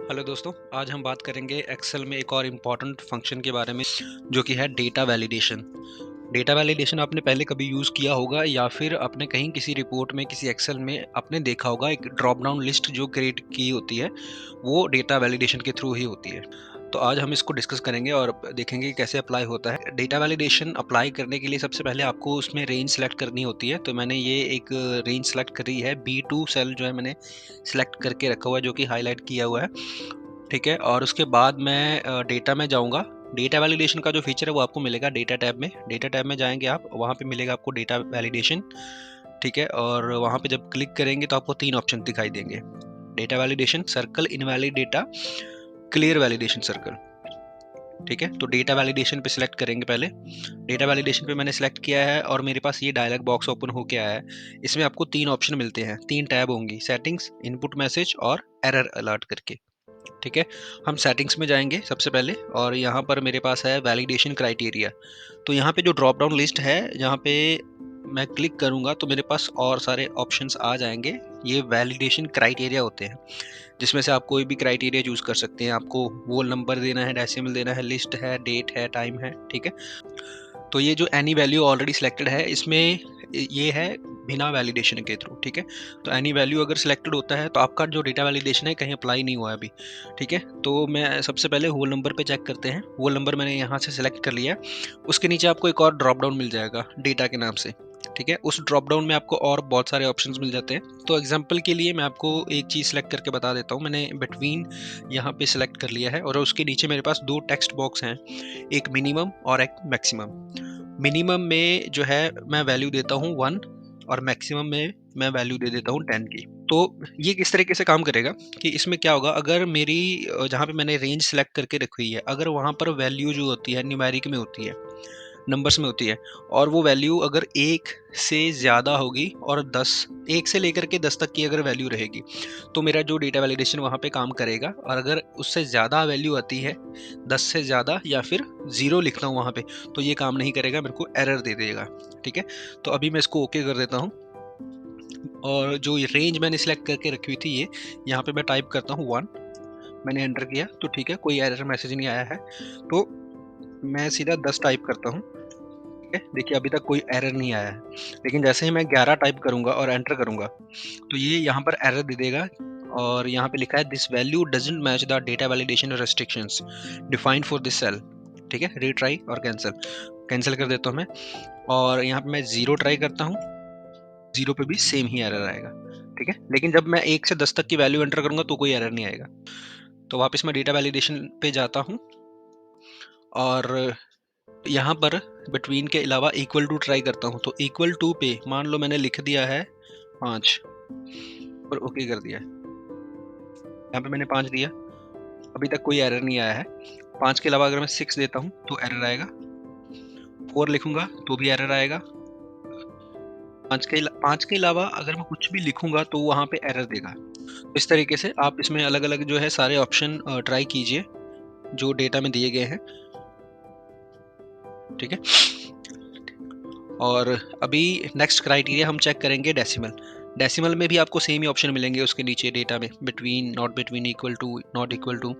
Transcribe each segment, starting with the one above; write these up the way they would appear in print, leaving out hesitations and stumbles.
Hello दोस्तों, आज हम बात करेंगे एक्सेल में एक और इम्पॉर्टेंट फंक्शन के बारे में जो कि है डेटा वैलिडेशन। डेटा वैलिडेशन आपने पहले कभी यूज़ किया होगा या फिर आपने कहीं किसी रिपोर्ट में किसी एक्सेल में आपने देखा होगा एक ड्रॉप डाउन लिस्ट जो क्रिएट की होती है, वो डेटा वैलिडेशन के थ्रू ही होती है। तो आज हम इसको डिस्कस करेंगे और देखेंगे कि कैसे अप्लाई होता है। डेटा वैलिडेशन अप्लाई करने के लिए सबसे पहले आपको उसमें रेंज सेलेक्ट करनी होती है। तो मैंने ये एक रेंज सेलेक्ट करी है, B2 सेल जो है मैंने सेलेक्ट करके रखा हुआ है, जो कि हाईलाइट किया हुआ है। ठीक है, और उसके बाद मैं डेटा में जाऊँगा। डेटा वैलिडेशन का जो फीचर है वो आपको मिलेगा डेटा टैब में। डेटा टैब में जाएँगे आप, वहाँ पे मिलेगा आपको डेटा वैलिडेशन। ठीक है, और वहाँ पे जब क्लिक करेंगे तो आपको 3 ऑप्शन दिखाई देंगे। Data validation, circle, invalid data, clear validation circle. ठीक है, तो डेटा वैलिडेशन पे सिलेक्ट करेंगे पहले। डेटा वैलिडेशन पे मैंने सिलेक्ट किया है और मेरे पास ये डायलॉग बॉक्स ओपन होके आया है। इसमें आपको 3 ऑप्शन मिलते हैं, 3 टैब होंगी, सेटिंग्स, इनपुट मैसेज और एरर अलर्ट करके। ठीक है, हम सेटिंग्स में जाएंगे सबसे पहले और यहाँ पर मेरे पास है वैलिडेशन क्राइटेरिया। तो यहाँ पे जो ड्रॉप डाउन लिस्ट है, यहाँ पे मैं क्लिक करूँगा तो मेरे पास और सारे ऑप्शंस आ जाएंगे। ये वैलिडेशन क्राइटेरिया होते हैं, जिसमें से आप कोई भी क्राइटेरिया चूज कर सकते हैं। आपको वो नंबर देना है, डेसिमल देना है, लिस्ट है, डेट है, टाइम है। ठीक है, तो ये जो एनी वैल्यू ऑलरेडी सिलेक्टेड है, इसमें ये है बिना वैलिडेशन के थ्रू। ठीक है, तो एनी वैल्यू अगर सिलेक्टेड होता है तो आपका जो डेटा वैलिडेशन है कहीं अप्लाई नहीं हुआ है अभी। ठीक है, तो मैं सबसे पहले होल नंबर पे चेक करते हैं। होल नंबर मैंने यहाँ से सिलेक्ट कर लिया है। उसके नीचे आपको एक और ड्रॉप डाउन मिल जाएगा डेटा के नाम से। ठीक है, उस ड्रॉप डाउन में आपको और बहुत सारे ऑप्शंस मिल जाते हैं। तो एग्जांपल के लिए मैं आपको एक चीज़ सेलेक्ट करके बता देता हूँ। मैंने बिटवीन यहाँ पे सिलेक्ट कर लिया है और उसके नीचे मेरे पास 2 टेक्स्ट बॉक्स हैं, एक मिनिमम और एक मैक्सिमम। मिनिमम में जो है मैं वैल्यू देता हूँ 1 और मैक्सिमम में मैं वैल्यू दे देता हूँ 10 की। तो ये किस तरीके से काम करेगा कि इसमें क्या होगा, अगर मेरी जहाँ पे मैंने रेंज सेलेक्ट करके रखी हुई है, अगर वहाँ पर वैल्यू जो होती है न्यूमेरिक में होती है, नंबर्स में होती है, और वो वैल्यू अगर 1 से ज़्यादा होगी और 10, 1 से लेकर के 10 तक की अगर वैल्यू रहेगी, तो मेरा जो डेटा वैलिडेशन वहाँ पे काम करेगा। और अगर उससे ज़्यादा वैल्यू आती है, 10 से ज़्यादा या फिर 0 लिखता हूँ वहाँ पे, तो ये काम नहीं करेगा, मेरे को एरर दे देगा। ठीक है, तो अभी मैं इसको ओके कर देता हूँ और जो ये रेंज मैंने सेलेक्ट करके रखी हुई थी, ये यहाँ पे मैं टाइप करता हूँ 1। मैंने एंटर किया तो ठीक है, कोई एरर मैसेज नहीं आया है। तो मैं सीधा 10 टाइप करता हूँ। ठीक है, देखिए अभी तक कोई एरर नहीं आया है, लेकिन जैसे ही मैं 11 टाइप करूँगा और एंटर करूँगा तो ये यहाँ पर एरर दे देगा। और यहाँ पे लिखा है this value doesn't match the data validation restrictions defined for this cell. ठीक है, रीट्राई और कैंसिल, कैंसिल कर देता हूँ मैं। और यहाँ पे मैं 0 ट्राई करता हूँ, 0 पे भी सेम ही एरर आएगा। ठीक है, लेकिन जब मैं 1 से 10 तक की वैल्यू एंटर करूँगा तो कोई एरर नहीं आएगा। तो वापस मैं डेटा वैलिडेशन पे जाता हूँ और यहाँ पर बिटवीन के अलावा इक्वल टू ट्राई करता हूँ। तो इक्वल टू पे मान लो मैंने लिख दिया है 5 और ओके कर दिया। यहाँ पे मैंने 5 दिया, अभी तक कोई एरर नहीं आया है। 5 के अलावा अगर मैं 6 देता हूँ तो एरर आएगा, 4 लिखूंगा तो भी एरर आएगा। 5 के अलावा अगर मैं कुछ भी लिखूंगा तो वहाँ पे एरर देगा। इस तरीके से आप इसमें अलग अलग जो है सारे ऑप्शन ट्राई कीजिए जो डेटा में दिए गए हैं। ठीक है, और अभी नेक्स्ट क्राइटेरिया हम चेक करेंगे डेसिमल। डेसिमल में भी आपको सेम ही ऑप्शन मिलेंगे उसके नीचे डेटा में, between, not between, equal to, not equal to.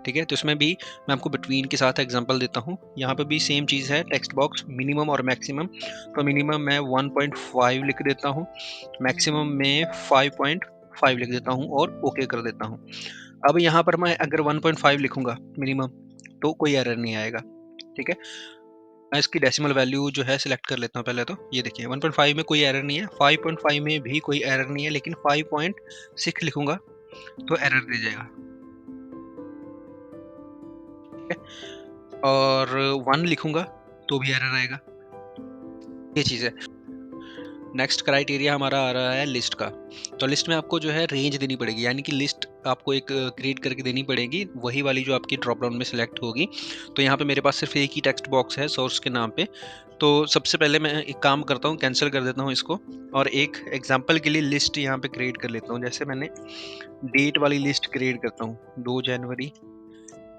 ठीक है, तो इसमें भी मैं आपको बिटवीन के साथ एग्जांपल देता हूँ। यहाँ पे भी सेम चीज़ है, टेक्स्ट बॉक्स, मिनिमम और मैक्सिमम। तो मिनिमम मैं 1.5 लिख देता हूँ, मैक्सिमम में 5.5 लिख देता हूँ और ओके कर देता हूँ। अब यहाँ पर मैं अगर 1.5 लिखूंगा मिनिमम तो कोई एरर नहीं आएगा। ठीक है, मैं इसकी डेसिमल वैल्यू जो है सिलेक्ट कर लेता हूँ पहले। तो ये देखिए 1.5 में कोई एरर नहीं है, 5.5 में भी कोई एरर नहीं है, लेकिन 5.6 लिखूंगा तो एरर दे जाएगा। ठीक है, और 1 लिखूंगा तो भी एरर आएगा। ये चीज़ है। नेक्स्ट क्राइटेरिया हमारा आ रहा है लिस्ट का। तो लिस्ट में आपको जो है रेंज देनी पड़ेगी, यानी कि लिस्ट आपको एक क्रिएट करके देनी पड़ेगी, वही वाली जो आपकी ड्रॉप डाउन में सिलेक्ट होगी। तो यहाँ पे मेरे पास सिर्फ एक ही टेक्स्ट बॉक्स है सोर्स के नाम पे। तो सबसे पहले मैं एक काम करता हूँ, कैंसिल कर देता हूँ इसको और एक एग्जांपल के लिए लिस्ट यहाँ पे क्रिएट कर लेता हूँ। जैसे मैंने डेट वाली लिस्ट क्रिएट करता हूँ, 2 जनवरी,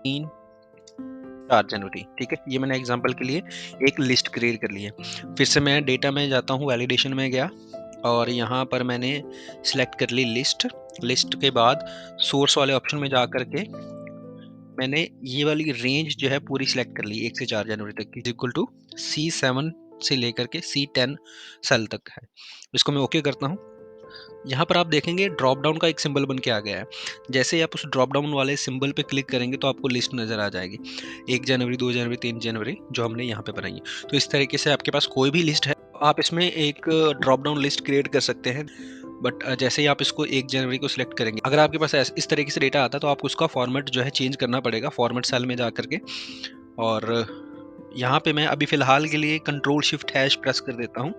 3, 4 जनवरी। ठीक है, ये मैंने एग्जांपल के लिए एक लिस्ट क्रिएट कर ली है। फिर से मैं डेटा में जाता हूँ, वैलिडेशन में गया और यहाँ पर मैंने सिलेक्ट कर ली लिस्ट। लिस्ट के बाद सोर्स वाले ऑप्शन में जा कर के मैंने ये वाली रेंज जो है पूरी सिलेक्ट कर ली 1 से 4 जनवरी तक की, इक्वल टू C7 से लेकर के C10 सेल तक है। इसको मैं ओके करता हूँ। यहाँ पर आप देखेंगे ड्रॉप डाउन का एक सिंबल बन के आ गया है। जैसे ही आप उस ड्रॉप डाउन वाले सिंबल पे क्लिक करेंगे तो आपको लिस्ट नज़र आ जाएगी, 1 जनवरी, 2 जनवरी, 3 जनवरी, जो हमने यहाँ पे बनाई है। तो इस तरीके से आपके पास कोई भी लिस्ट है, आप इसमें एक ड्रॉप डाउन लिस्ट क्रिएट कर सकते हैं। बट जैसे ही आप इसको 1 जनवरी को सिलेक्ट करेंगे, अगर आपके पास इस तरीके से डेटा आता है तो आपको उसका फॉर्मेट जो है चेंज करना पड़ेगा, फॉर्मेट सेल में जा करके। और यहाँ पे मैं अभी फ़िलहाल के लिए कंट्रोल शिफ्ट हैश प्रेस कर देता हूँ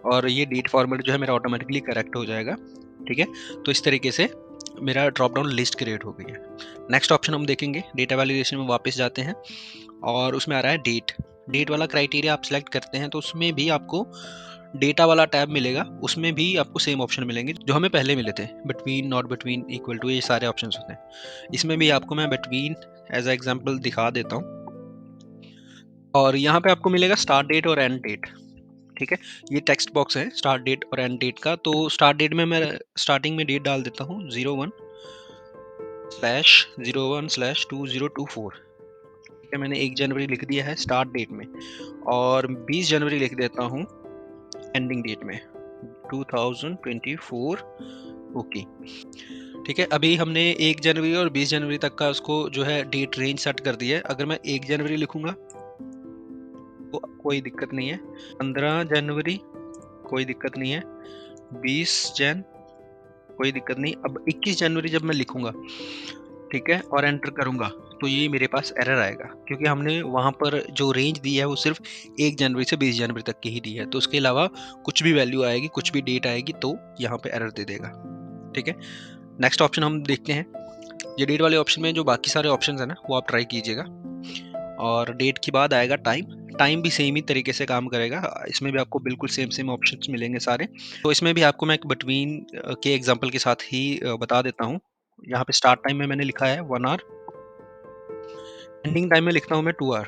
और ये डेट फॉर्मेट जो है मेरा ऑटोमेटिकली करेक्ट हो जाएगा। ठीक है, तो इस तरीके से मेरा ड्रॉप डाउन लिस्ट क्रिएट हो गई है। नेक्स्ट ऑप्शन हम देखेंगे, डेटा वैलिडेशन में वापस जाते हैं और उसमें आ रहा है डेट। डेट वाला क्राइटेरिया आप सिलेक्ट करते हैं तो उसमें भी आपको डेटा वाला टैब मिलेगा, उसमें भी आपको सेम ऑप्शन मिलेंगे जो हमें पहले मिले थे, between, not between, equal to, ये सारे ऑप्शन होते हैं। इसमें भी आपको मैं बिटवीन एज एग्जाम्पल दिखा देता हूँ। और यहाँ पे आपको मिलेगा स्टार्ट डेट और एंड डेट। ठीक है, ये टेक्स्ट बॉक्स है स्टार्ट डेट और एंड डेट का। तो स्टार्ट डेट में मैं स्टार्टिंग में डेट डाल देता हूँ 01/01/2024। ठीक है, मैंने 1 जनवरी लिख दिया है स्टार्ट डेट में और 20 जनवरी लिख देता हूँ एंडिंग डेट में 2024। ओके, ठीक है, अभी हमने 1 जनवरी और 20 जनवरी तक का उसको जो है डेट रेंज सेट कर दिया है। अगर मैं 1 जनवरी लिखूंगा तो कोई दिक्कत नहीं है, 15 जनवरी कोई दिक्कत नहीं है, 20 जन कोई दिक्कत नहीं। अब 21 जनवरी जब मैं लिखूंगा, ठीक है, और एंटर करूंगा तो ये मेरे पास एरर आएगा, क्योंकि हमने वहां पर जो रेंज दी है वो सिर्फ 1 जनवरी से 20 जनवरी तक की ही दी है। तो उसके अलावा कुछ भी वैल्यू आएगी, कुछ भी डेट आएगी तो यहाँ पे एरर दे देगा। ठीक है, नेक्स्ट ऑप्शन हम देखते हैं। ये डेट वाले ऑप्शन में जो बाकी सारे ऑप्शन है ना वो आप ट्राई कीजिएगा। और डेट के बाद आएगा टाइम। टाइम भी सेम ही तरीके से काम करेगा, इसमें भी आपको बिल्कुल सेम सेम ऑप्शंस मिलेंगे सारे। तो इसमें भी आपको मैं एक बिटवीन के एग्जांपल के साथ ही बता देता हूँ। यहाँ पे स्टार्ट टाइम में मैंने लिखा है 1 आवर, एंडिंग टाइम में लिखता हूँ मैं 2 आवर,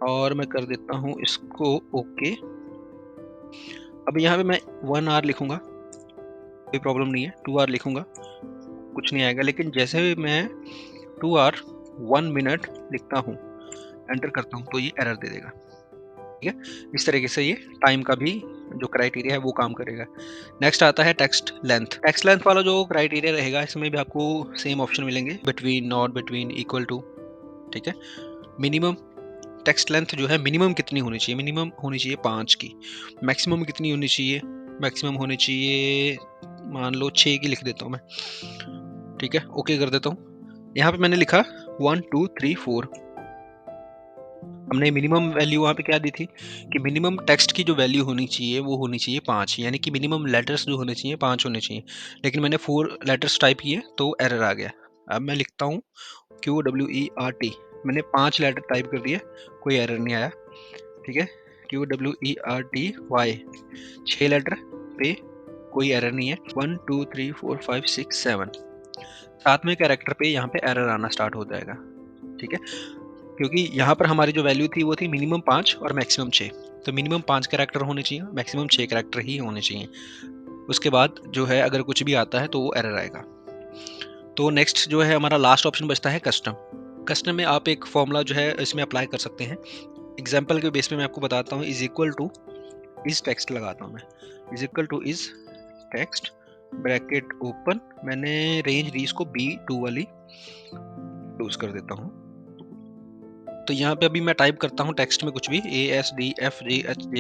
और मैं कर देता हूँ इसको ओके। अब यहाँ पे मैं 1 आवर लिखूंगा, कोई प्रॉब्लम नहीं है, 2 आवर लिखूंगा कुछ नहीं आएगा। लेकिन जैसे मैं 2 आवर 1 मिनट लिखता हूँ, एंटर करता हूँ, तो ये एरर दे देगा। ठीक है, इस तरीके से ये टाइम का भी जो क्राइटेरिया है वो काम करेगा। नेक्स्ट आता है टेक्स्ट लेंथ। टेक्स्ट लेंथ वाला जो क्राइटेरिया रहेगा, इसमें भी आपको सेम ऑप्शन मिलेंगे, between, not between, equal to. ठीक है, मिनिमम टेक्स्ट लेंथ जो है मिनिमम कितनी होनी चाहिए, मिनिमम होनी चाहिए 5 की। मैक्सिमम कितनी होनी चाहिए, मैक्सिमम होनी चाहिए मान लो 6 की लिख देता हूँ मैं। ठीक है, ओके कर देता हूँ। यहाँ पे मैंने लिखा 1 2 3 4। हमने मिनिमम वैल्यू वहाँ पे क्या दी थी कि मिनिमम टेक्स्ट की जो वैल्यू होनी चाहिए वो होनी चाहिए 5, यानी कि मिनिमम लेटर्स जो होने चाहिए 5 होने चाहिए। लेकिन मैंने 4 लेटर्स टाइप किए तो एरर आ गया। अब मैं लिखता हूँ QWERT, मैंने 5 लेटर टाइप कर दिए, कोई एरर नहीं आया। ठीक है, QWERTY 6 लेटर पे कोई एरर नहीं है। 1 2 3 4 5 6 7 7वें कैरेक्टर पे यहाँ पे एरर आना स्टार्ट हो जाएगा। ठीक है, क्योंकि यहाँ पर हमारी जो वैल्यू थी वो थी मिनिमम 5 और मैक्सिमम 6। तो मिनिमम 5 कैरेक्टर होने चाहिए, मैक्सिमम 6 कैरेक्टर ही होने चाहिए। उसके बाद जो है अगर कुछ भी आता है तो वो एरर आएगा। तो नेक्स्ट जो है हमारा लास्ट ऑप्शन बचता है कस्टम। कस्टम में आप एक फॉर्मूला जो है इसमें अप्लाई कर सकते हैं। एग्जाम्पल के बेस पे मैं आपको बताता हूँ, is equal two is text लगाता हूँ मैं, is equal two is text bracket open, मैंने रेंज दी इसको B2 वाली यूज कर देता हूँ। तो यहाँ पे अभी मैं टाइप करता हूँ टेक्स्ट में कुछ भी ASDFGHJ,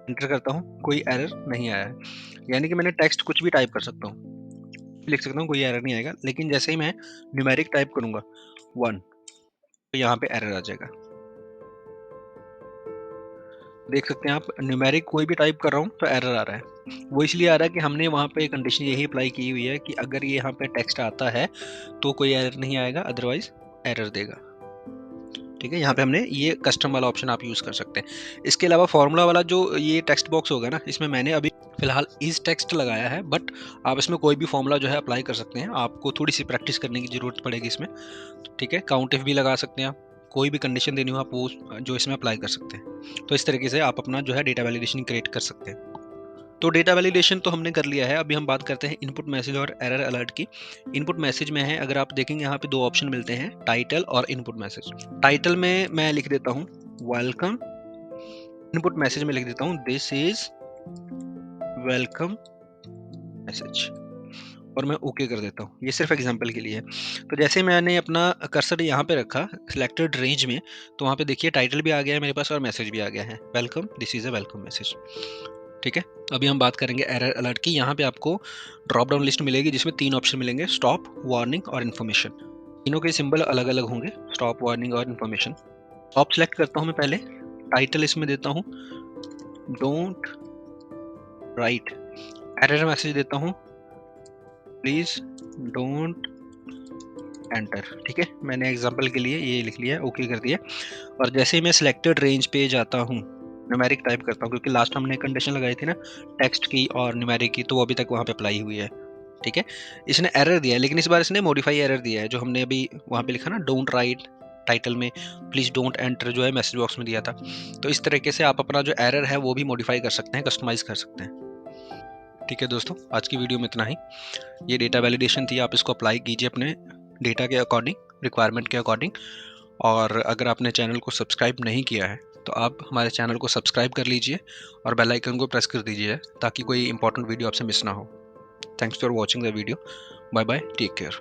एंटर करता हूँ, कोई एरर नहीं आया है। यानी कि मैंने टेक्स्ट कुछ भी टाइप कर सकता हूँ, लिख सकता हूँ, कोई एरर नहीं आएगा। लेकिन जैसे ही मैं न्यूमेरिक टाइप करूँगा 1, तो यहाँ पे एरर आ जाएगा। देख सकते हैं आप, न्यूमेरिक कोई भी टाइप कर रहा हूँ तो एरर आ रहा है। वो इसलिए आ रहा है कि हमने वहाँ पे कंडीशन यही अप्लाई की हुई है कि अगर ये यहाँ पे टेक्स्ट आता है तो कोई एरर नहीं आएगा, अदरवाइज एरर देगा। ठीक है, यहाँ पे हमने ये कस्टम वाला ऑप्शन आप यूज़ कर सकते हैं। इसके अलावा फॉर्मूला वाला जो ये टेक्स्ट बॉक्स होगा ना, इसमें मैंने अभी फिलहाल इज टेक्स्ट लगाया है, बट आप इसमें कोई भी फॉर्मूला जो है अप्लाई कर सकते हैं। आपको थोड़ी सी प्रैक्टिस करने की ज़रूरत पड़ेगी इसमें। ठीक है, काउंट इफ भी लगा सकते हैं आप, कोई भी कंडीशन देनी हो आप वो जो इसमें अप्लाई कर सकते हैं। तो इस तरीके से आप अपना जो है डेटा वैलिडेशन क्रिएट कर सकते हैं। तो डेटा वैलिडेशन तो हमने कर लिया है। अभी हम बात करते हैं इनपुट मैसेज और एरर अलर्ट की। इनपुट मैसेज में है, अगर आप देखेंगे यहाँ पे दो ऑप्शन मिलते हैं, टाइटल और इनपुट मैसेज। टाइटल में मैं लिख देता हूँ वेलकम, इनपुट मैसेज में लिख देता हूँ दिस इज वेलकम मैसेज, और मैं ओके कर देता हूँ। ये सिर्फ एग्जांपल के लिए है। तो जैसे मैंने अपना कर्सर यहाँ पे रखा सिलेक्टेड रेंज में, तो वहाँ पे देखिए टाइटल भी आ गया है मेरे पास और मैसेज भी आ गया है, welcome, this is a welcome message. ठीक है, अभी हम बात करेंगे एरर अलर्ट की। यहाँ पे आपको ड्रॉप डाउन लिस्ट मिलेगी जिसमें 3 ऑप्शन मिलेंगे, स्टॉप, वार्निंग और इन्फॉर्मेशन। तीनों के सिंबल अलग अलग होंगे, स्टॉप, वार्निंग और इन्फॉर्मेशन। स्टॉप सेलेक्ट करता हूँ मैं पहले, टाइटल इसमें देता हूँ डोंट राइट, एरर मैसेज देता हूँ प्लीज डोंट एंटर। ठीक है, मैंने एग्जांपल के लिए ये लिख लिया, ओके कर दिया। और जैसे ही मैं सिलेक्टेड रेंज पे जाता हूँ, न्यूमेरिक टाइप करता हूँ, क्योंकि लास्ट हमने कंडीशन लगाई थी ना टेक्स्ट की और न्यूमेरिक की, तो वो अभी तक वहाँ पे अप्लाई हुई है। ठीक है, इसने एरर दिया है, लेकिन इस बार इसने मॉडिफाई एरर दिया है, जो हमने अभी वहाँ पे लिखा ना डोंट राइट टाइटल में, प्लीज डोंट एंटर जो है मैसेज बॉक्स में दिया था। तो इस तरीके से आप अपना जो एरर है वो भी मॉडिफाई कर सकते हैं, कस्टमाइज कर सकते हैं। ठीक है दोस्तों, आज की वीडियो में इतना ही। ये डेटा वैलिडेशन थी, आप इसको अप्लाई कीजिए अपने डेटा के अकॉर्डिंग, रिक्वायरमेंट के अकॉर्डिंग। और अगर आपने चैनल को सब्सक्राइब नहीं किया है तो आप हमारे चैनल को सब्सक्राइब कर लीजिए और बेल आइकन को प्रेस कर दीजिए ताकि कोई इंपॉर्टेंट वीडियो आपसे मिस ना हो। Thanks for watching the video. Bye bye, take care.